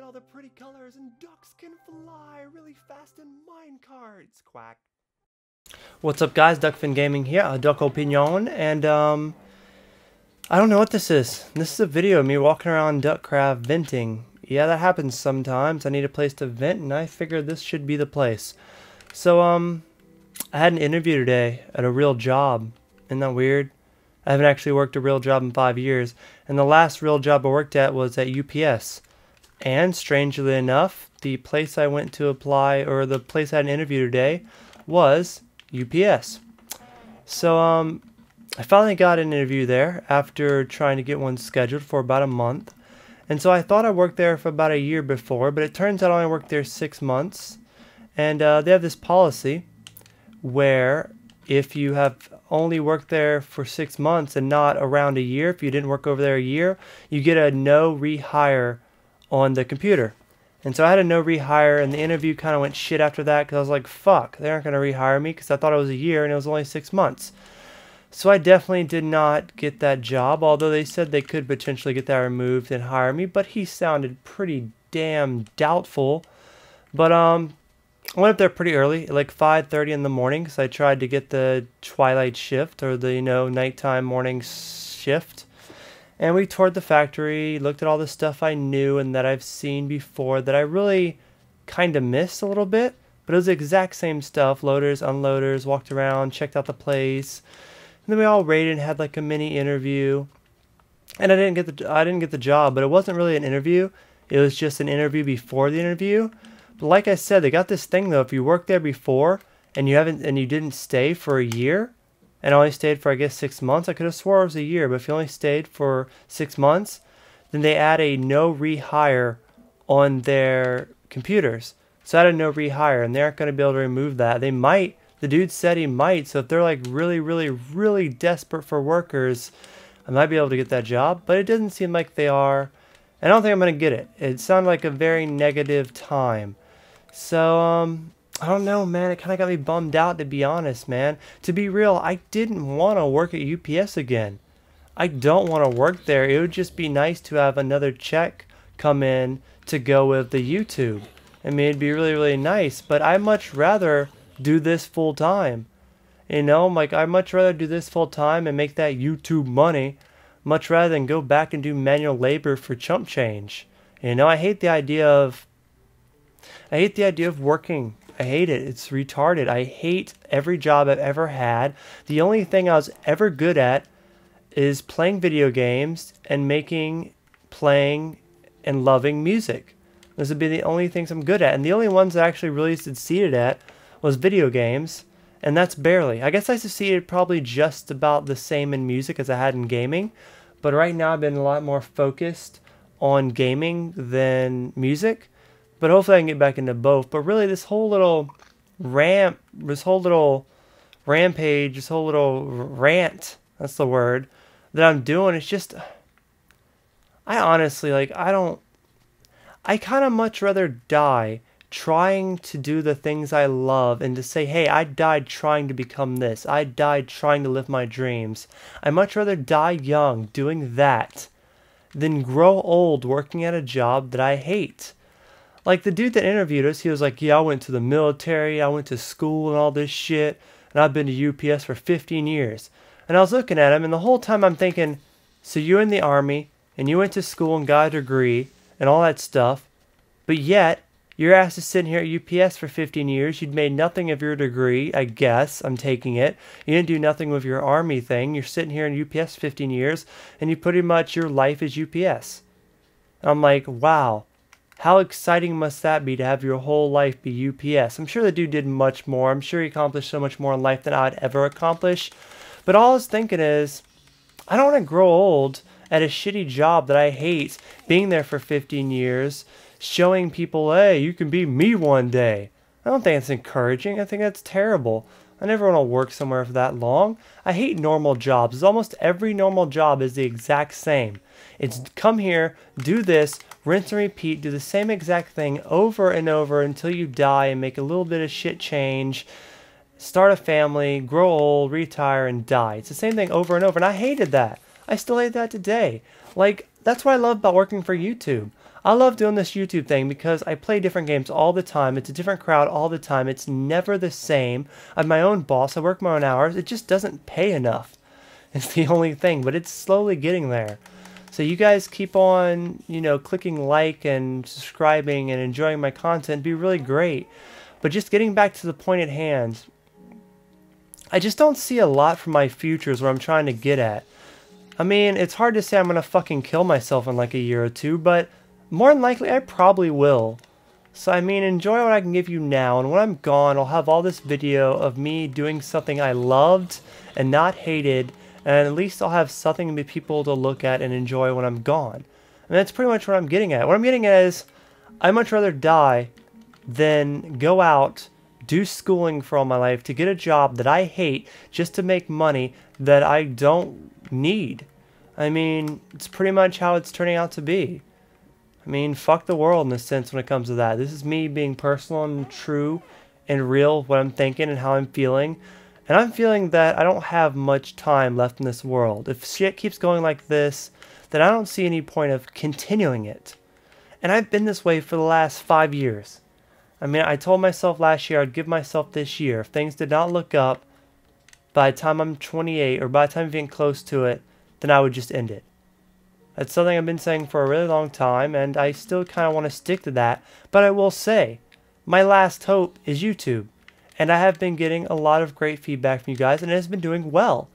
all the pretty colors and ducks can fly really fast in minecarts. Quack. What's up, guys? Duckfin Gaming here, Duck Opinion, and I don't know what this is. This is a video of me walking around Duckcraft venting. Yeah, that happens sometimes. I need a place to vent, and I figured this should be the place. So, I had an interview today at a real job. Isn't that weird? I haven't actually worked a real job in 5 years, and the last real job I worked at was at UPS. And strangely enough, the place I went to apply, or the place I had an interview today, was UPS. So, I finally got an interview there after trying to get one scheduled for about a month. And so I thought I worked there for about a year before, but it turns out I only worked there 6 months. And they have this policy where if you have only worked there for 6 months and not around a year, if you didn't work over there a year, you get a no rehire on the computer. And so I had a no rehire, and the interview kind of went shit after that because I was like, fuck, they aren't going to rehire me because I thought it was a year and it was only 6 months. So I definitely did not get that job, although they said they could potentially get that removed and hire me, but he sounded pretty damn doubtful. But I went up there pretty early, like 5:30 in the morning, because I tried to get the twilight shift, or the, nighttime morning shift. And we toured the factory, looked at all the stuff I knew and that I've seen before that I really kind of missed a little bit, but it was the exact same stuff: loaders, unloaders, walked around, checked out the place. And then we all rated and had like a mini interview. And I didn't get the job, but it wasn't really an interview. It was just an interview before the interview. But like I said, they got this thing though, if you worked there before and you didn't stay for a year and only stayed for, I guess, 6 months. I could have swore it was a year, but if you only stayed for 6 months, then they add a no rehire on their computers. So I had a no rehire, and they aren't going to be able to remove that. They might. The dude said he might, so if they're like really, really, really desperate for workers, I might be able to get that job, but it doesn't seem like they are. I don't think I'm going to get it. It sounded like a very negative time. So, I don't know, man. It kind of got me bummed out, to be honest, man. To be real, I didn't want to work at UPS again. I don't want to work there. It would just be nice to have another check come in to go with the YouTube. I mean, it'd be really, really nice, but I'd much rather do this full time. Like, I'd much rather do this full time and make that YouTube money, much rather than go back and do manual labor for chump change. I hate the idea of working. I hate it. It's retarded. I hate every job I've ever had. The only thing I was ever good at is playing video games and playing and loving music. Those would be the only things I'm good at. And the only ones I actually really succeeded at was video games, and that's barely. I guess I succeeded probably just about the same in music as I had in gaming, but right now I've been a lot more focused on gaming than music, but hopefully I can get back into both. But really, this whole little rampage, this whole little rant, that's the word, that I'm doing, it's just, I honestly, I kind of much rather die trying to do the things I love and to say, hey, I died trying to become this. I died trying to live my dreams. I'd much rather die young doing that than grow old working at a job that I hate. Like the dude that interviewed us, he was like, yeah, I went to the military, I went to school and all this shit, and I've been to UPS for 15 years. And I was looking at him, and the whole time I'm thinking, so you're in the Army, and you went to school and got a degree, and all that stuff, but yet, your ass is sitting here at UPS for 15 years. You'd made nothing of your degree, I guess. I'm taking it. You didn't do nothing with your Army thing. You're sitting here in UPS 15 years, and you pretty much, your life is UPS. And I'm like, wow. How exciting must that be to have your whole life be UPS? I'm sure the dude did much more. I'm sure he accomplished so much more in life than I'd ever accomplish. But all I was thinking is, I don't want to grow old at a shitty job that I hate, being there for 15 years, showing people, hey, you can be me one day. I don't think that's encouraging. I think that's terrible. I never want to work somewhere for that long. I hate normal jobs. Almost every normal job is the exact same. It's come here, do this, rinse and repeat, do the same exact thing over and over until you die and make a little bit of shit change, start a family, grow old, retire, and die. It's the same thing over and over, and I hated that. I still hate that today. Like, that's what I love about working for YouTube. I love doing this YouTube thing because I play different games all the time. It's a different crowd all the time. It's never the same. I'm my own boss. I work my own hours. It just doesn't pay enough. It's the only thing, but it's slowly getting there. So you guys keep on, you know, clicking like and subscribing and enjoying my content. It'd be really great. But just getting back to the point at hand, I just don't see a lot for my futures where I'm trying to get at. I mean, it's hard to say I'm gonna fucking kill myself in like a year or two, but more than likely I probably will. So I mean, enjoy what I can give you now, and when I'm gone, I'll have all this video of me doing something I loved and not hated, and at least I'll have something for people to look at and enjoy when I'm gone. And that's pretty much what I'm getting at. What I'm getting at is, I'd much rather die than go out, do schooling for all my life, to get a job that I hate just to make money that I don't need. I mean, it's pretty much how it's turning out to be. I mean, fuck the world in a sense when it comes to that. This is me being personal and true and real, what I'm thinking and how I'm feeling. And I'm feeling that I don't have much time left in this world. If shit keeps going like this, then I don't see any point of continuing it. And I've been this way for the last 5 years. I mean, I told myself last year I'd give myself this year. If things did not look up by the time I'm 28 or by the time I'm getting close to it, then I would just end it. That's something I've been saying for a really long time, and I still kind of want to stick to that. But I will say, my last hope is YouTube. And I have been getting a lot of great feedback from you guys, and it has been doing well.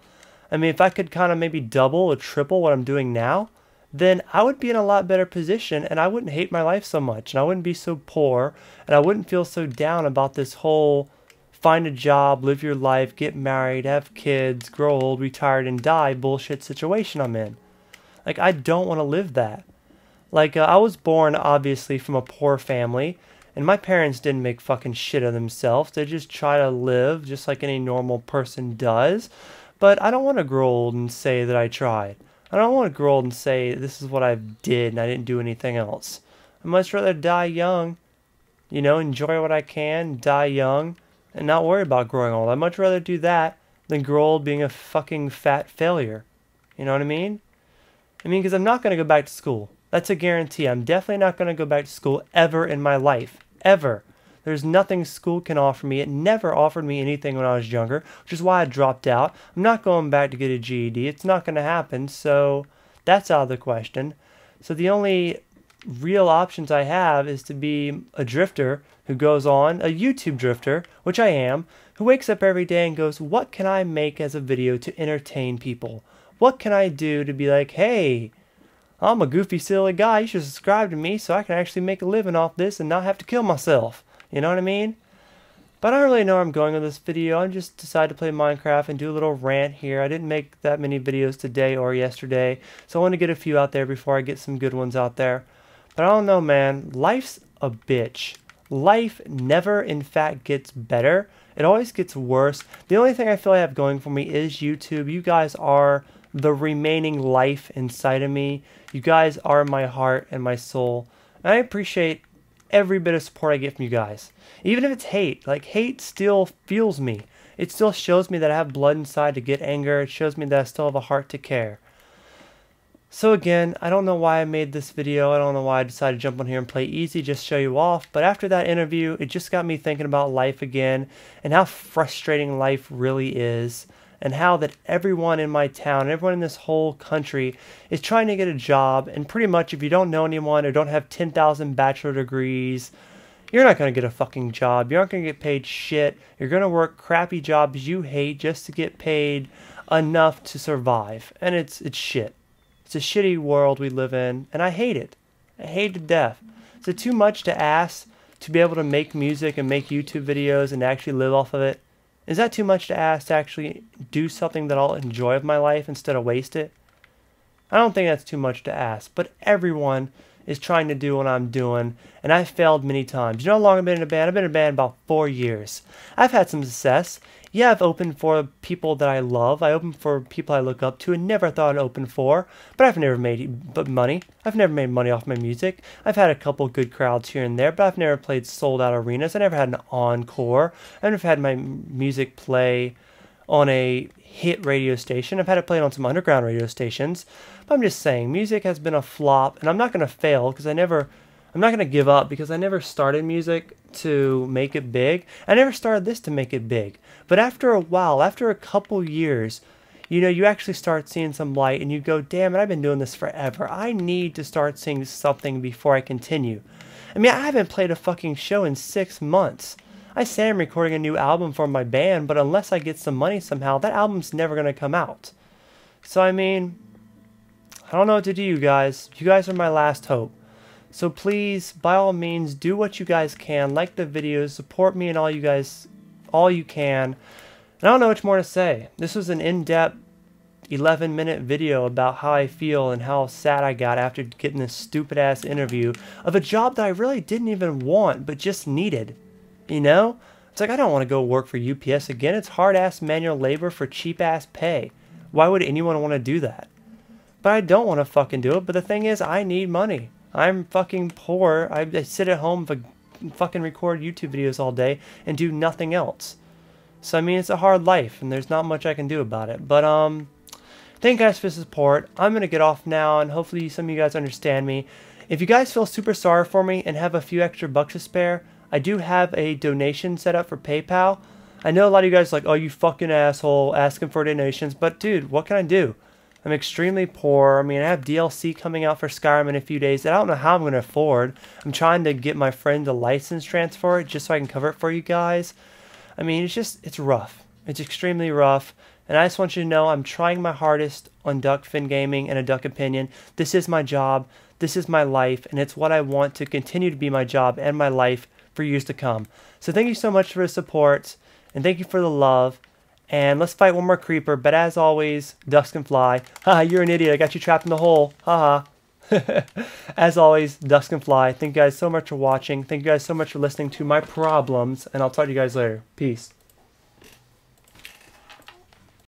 I mean, if I could kind of maybe double or triple what I'm doing now, then I would be in a lot better position, and I wouldn't hate my life so much, and I wouldn't be so poor, and I wouldn't feel so down about this whole find a job, live your life, get married, have kids, grow old, retire, and die bullshit situation I'm in. Like, I don't want to live that. Like, I was born, obviously, from a poor family, and my parents didn't make fucking shit of themselves. They just try to live just like any normal person does. But I don't want to grow old and say that I tried. I don't want to grow old and say this is what I did and I didn't do anything else. I'd much rather die young, you know, enjoy what I can, die young, and not worry about growing old. I'd much rather do that than grow old being a fucking fat failure. You know what I mean? Because I'm not going to go back to school. That's a guarantee. I'm definitely not going to go back to school ever in my life. Ever. There's nothing school can offer me. It never offered me anything when I was younger, which is why I dropped out. I'm not going back to get a GED. It's not going to happen, so that's out of the question. So the only real options I have is to be a drifter who goes on, a YouTube drifter, which I am, who wakes up every day and goes, what can I make as a video to entertain people? What can I do to be like, hey, I'm a goofy, silly guy. You should subscribe to me so I can actually make a living off this and not have to kill myself. You know what I mean? But I don't really know where I'm going with this video. I just decided to play Minecraft and do a little rant here. I didn't make that many videos today or yesterday, so I want to get a few out there before I get some good ones out there. But I don't know, man. Life's a bitch. Life never, in fact, gets better. It always gets worse. The only thing I feel I have going for me is YouTube. You guys are the remaining life inside of me. You guys are my heart and my soul. And I appreciate every bit of support I get from you guys. Even if it's hate. Like, hate still fuels me. It still shows me that I have blood inside to get anger. It shows me that I still have a heart to care. So again, I don't know why I made this video. I don't know why I decided to jump on here and play easy, just show you off. But after that interview, it just got me thinking about life again and how frustrating life really is. And how that everyone in my town, everyone in this whole country is trying to get a job. And pretty much if you don't know anyone or don't have 10,000 bachelor degrees, you're not going to get a fucking job. You're not going to get paid shit. You're going to work crappy jobs you hate just to get paid enough to survive. And it's shit. It's a shitty world we live in. And I hate it. I hate it to death. Is it too much to ask to be able to make music and make YouTube videos and actually live off of it? Is that too much to ask to actually do something that I'll enjoy of my life instead of waste it? I don't think that's too much to ask, but everyone is trying to do what I'm doing, and I've failed many times. You know how long I've been in a band? I've been in a band about 4 years. I've had some success. Yeah, I've opened for people that I love. I opened for people I look up to and never thought I'd open for, but I've never made money. I've never made money off my music. I've had a couple good crowds here and there, but I've never played sold-out arenas. I never had an encore. I've never had my music play on a hit radio station. I've had it played on some underground radio stations. But I'm just saying, music has been a flop, and I'm not going to fail because I'm not going to give up because I never started music to make it big. I never started this to make it big. But after a while, after a couple years, you know, you actually start seeing some light and you go, damn it, I've been doing this forever. I need to start seeing something before I continue. I mean, I haven't played a fucking show in 6 months. I say I'm recording a new album for my band, but unless I get some money somehow, that album's never going to come out. So, I mean, I don't know what to do, you guys. You guys are my last hope. So please, by all means, do what you guys can. Like the videos, support me and all you can. And I don't know much more to say. This was an in-depth 11-minute video about how I feel and how sad I got after getting this stupid-ass interview of a job that I really didn't even want, but just needed. You know? It's like, I don't want to go work for UPS again. It's hard-ass manual labor for cheap-ass pay. Why would anyone want to do that? But I don't want to fucking do it. But the thing is, I need money. I'm fucking poor. I sit at home and fucking record YouTube videos all day and do nothing else. So, I mean, it's a hard life, and there's not much I can do about it. But, thank you guys for the support. I'm going to get off now, and hopefully some of you guys understand me. If you guys feel super sorry for me and have a few extra bucks to spare, I do have a donation set up for PayPal. I know a lot of you guys are like, oh, you fucking asshole, asking for donations. But, dude, what can I do? I'm extremely poor. I mean, I have DLC coming out for Skyrim in a few days that I don't know how I'm going to afford. I'm trying to get my friend to license transfer it just so I can cover it for you guys. I mean, it's rough. It's extremely rough. And I just want you to know I'm trying my hardest on Duckfin Gaming and a Duck Opinion. This is my job. This is my life. And it's what I want to continue to be my job and my life for years to come. So thank you so much for the support. And thank you for the love. And let's fight one more creeper. But as always, ducks can fly. Haha, you're an idiot. I got you trapped in the hole. Haha. As always, ducks can fly. Thank you guys so much for watching. Thank you guys so much for listening to my problems. And I'll talk to you guys later. Peace.